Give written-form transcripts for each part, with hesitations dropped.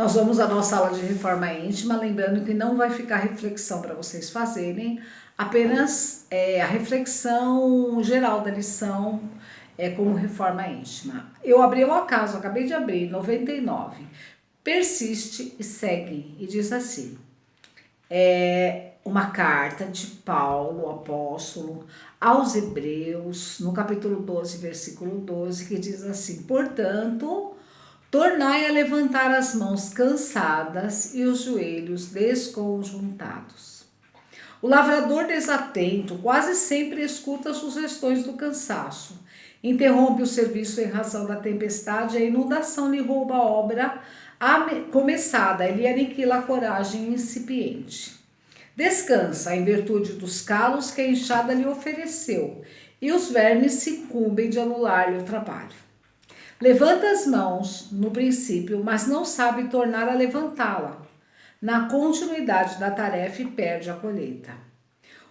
Nós vamos à nossa aula de reforma íntima, lembrando que não vai ficar reflexão para vocês fazerem, apenas a reflexão geral da lição como reforma íntima. Eu abri o acaso, acabei de abrir, 99. Persiste e segue, e diz assim, uma carta de Paulo, o apóstolo, aos Hebreus, no capítulo 12, versículo 12, que diz assim, portanto, tornai a levantar as mãos cansadas e os joelhos desconjuntados. O lavrador desatento quase sempre escuta as sugestões do cansaço. Interrompe o serviço em razão da tempestade, a inundação lhe rouba a obra começada, ele aniquila a coragem incipiente. Descansa em virtude dos calos que a enxada lhe ofereceu, e os vermes se incumbem de anular-lhe o trabalho. Levanta as mãos no princípio, mas não sabe tornar a levantá-la. Na continuidade da tarefa e perde a colheita.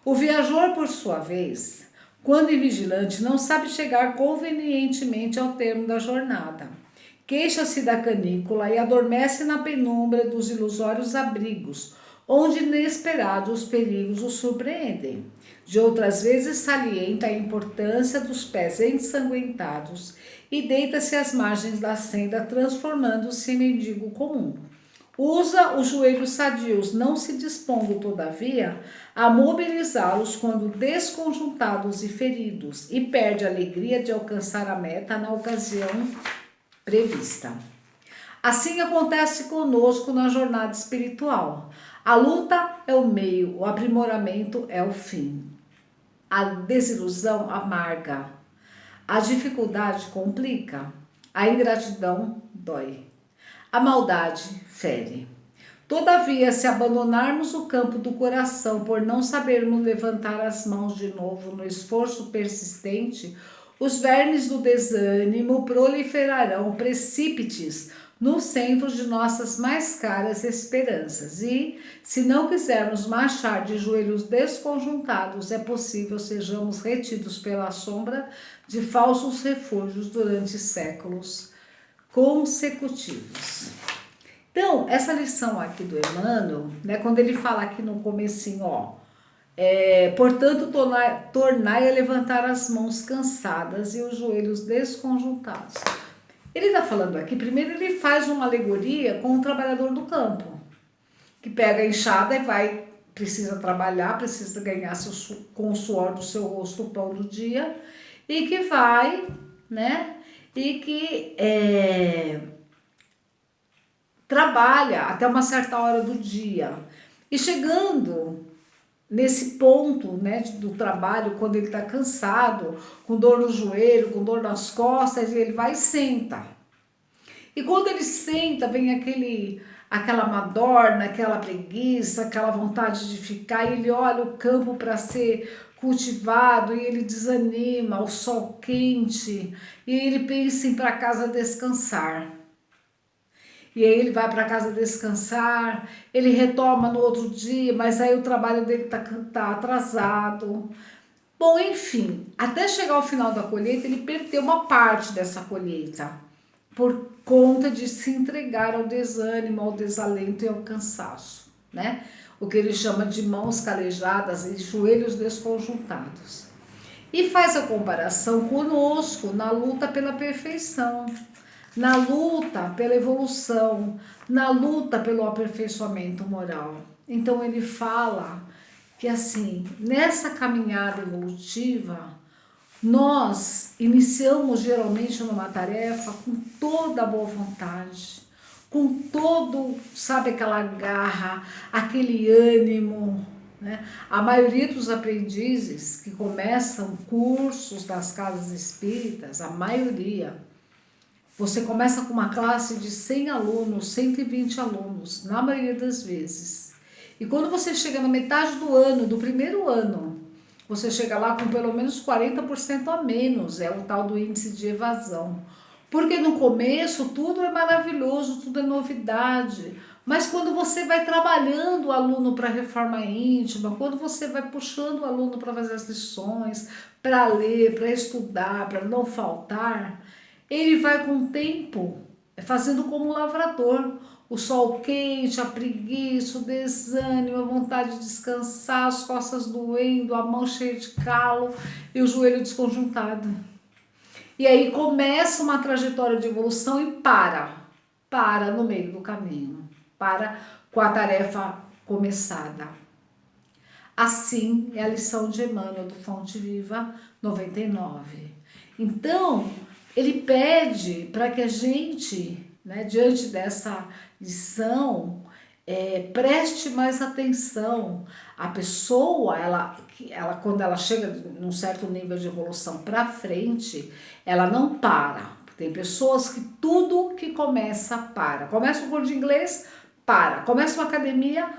O viajor, por sua vez, quando invigilante, não sabe chegar convenientemente ao termo da jornada. Queixa-se da canícula e adormece na penumbra dos ilusórios abrigos, onde inesperados perigos o surpreendem. De outras vezes salienta a importância dos pés ensanguentados e deita-se às margens da senda, transformando-se em mendigo comum. Usa os joelhos sadios, não se dispondo, todavia, a mobilizá-los quando desconjuntados e feridos, e perde a alegria de alcançar a meta na ocasião prevista. Assim acontece conosco na jornada espiritual. A luta é o meio, o aprimoramento é o fim. A desilusão amarga, a dificuldade complica, a ingratidão dói, a maldade fere. Todavia, se abandonarmos o campo do coração por não sabermos levantar as mãos de novo no esforço persistente, os vermes do desânimo proliferarão precípites no centro de nossas mais caras esperanças e, se não quisermos marchar de joelhos desconjuntados, é possível sejamos retidos pela sombra de falsos refúgios durante séculos consecutivos. Então, essa lição aqui do Emmanuel, né, quando ele fala aqui no comecinho, portanto, tornai a levantar as mãos cansadas e os joelhos desconjuntados. Ele está falando aqui, primeiro ele faz uma alegoria com o trabalhador do campo, que pega a enxada e precisa trabalhar, precisa ganhar com o suor do seu rosto o pão do dia, e que vai, né, e que trabalha até uma certa hora do dia. E chegando nesse ponto, né, do trabalho, quando ele está cansado, com dor no joelho, com dor nas costas, ele vai e senta. E quando ele senta, vem aquela madorna, aquela preguiça, aquela vontade de ficar, e ele olha o campo para ser cultivado e ele desanima, o sol quente, e ele pensa em ir para casa descansar. E aí ele vai para casa descansar, ele retoma no outro dia, mas aí o trabalho dele tá atrasado. Bom, enfim, até chegar ao final da colheita, ele perdeu uma parte dessa colheita, por conta de se entregar ao desânimo, ao desalento e ao cansaço, né? O que ele chama de mãos calejadas e joelhos desconjuntados. E faz a comparação conosco na luta pela perfeição, na luta pela evolução, na luta pelo aperfeiçoamento moral. Então ele fala que assim, nessa caminhada evolutiva, nós iniciamos geralmente numa tarefa com toda a boa vontade, com todo, sabe, aquela garra, aquele ânimo, né? A maioria dos aprendizes que começam cursos das casas espíritas, a maioria, você começa com uma classe de 100 alunos, 120 alunos, na maioria das vezes. E quando você chega na metade do ano, do primeiro ano, você chega lá com pelo menos 40% a menos, é o tal do índice de evasão. Porque no começo tudo é maravilhoso, tudo é novidade, mas quando você vai trabalhando o aluno para a reforma íntima, quando você vai puxando o aluno para fazer as lições, para ler, para estudar, para não faltar, ele vai com o tempo fazendo como um lavrador, o sol quente, a preguiça, o desânimo, a vontade de descansar, as costas doendo, a mão cheia de calo e o joelho desconjuntado. E aí começa uma trajetória de evolução e para no meio do caminho, para com a tarefa começada. Assim é a lição de Emmanuel do Fonte Viva 99. Então, ele pede para que a gente, né, diante dessa lição, preste mais atenção. A pessoa, ela, quando ela chega num certo nível de evolução para frente, ela não para. Tem pessoas que tudo que começa, para. Começa um curso de inglês, para. Começa uma academia,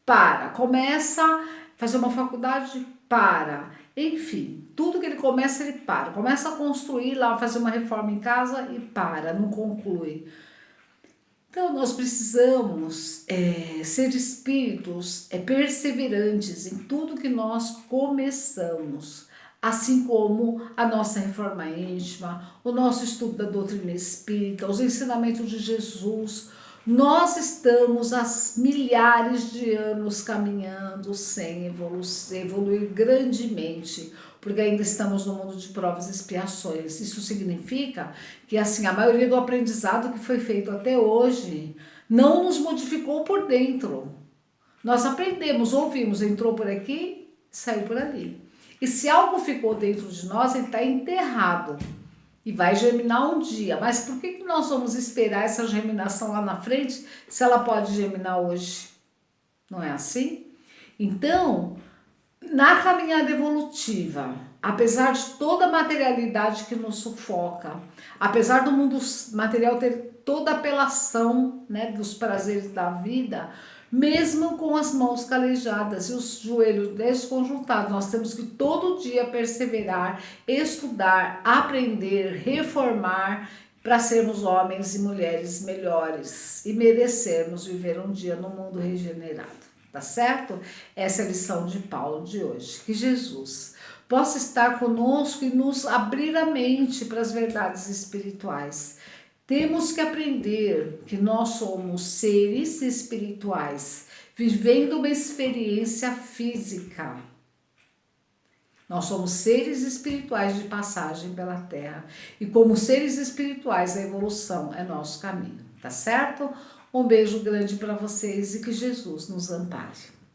para. Começa a fazer uma faculdade, para. Enfim, tudo que ele começa, ele para. Começa a construir lá, fazer uma reforma em casa e para, não conclui. Então, nós precisamos ser espíritos perseverantes em tudo que nós começamos, assim como a nossa reforma íntima, o nosso estudo da doutrina espírita, os ensinamentos de Jesus. Nós estamos há milhares de anos caminhando sem evoluir grandemente, porque ainda estamos no mundo de provas e expiações. Isso significa que assim, a maioria do aprendizado que foi feito até hoje não nos modificou por dentro. Nós aprendemos, ouvimos, entrou por aqui, saiu por ali. E se algo ficou dentro de nós, ele está enterrado e vai germinar um dia. Mas por que nós vamos esperar essa germinação lá na frente se ela pode germinar hoje? Não é assim? Então, na caminhada evolutiva, apesar de toda a materialidade que nos sufoca, apesar do mundo material ter toda a apelação, né, dos prazeres da vida, mesmo com as mãos calejadas e os joelhos desconjuntados, nós temos que todo dia perseverar, estudar, aprender, reformar, para sermos homens e mulheres melhores e merecermos viver um dia no mundo regenerado. Tá certo? Essa é a lição de Paulo de hoje. Que Jesus possa estar conosco e nos abrir a mente para as verdades espirituais. Temos que aprender que nós somos seres espirituais, vivendo uma experiência física. Nós somos seres espirituais de passagem pela Terra. E como seres espirituais, a evolução é nosso caminho. Tá certo? Um beijo grande para vocês e que Jesus nos ampare.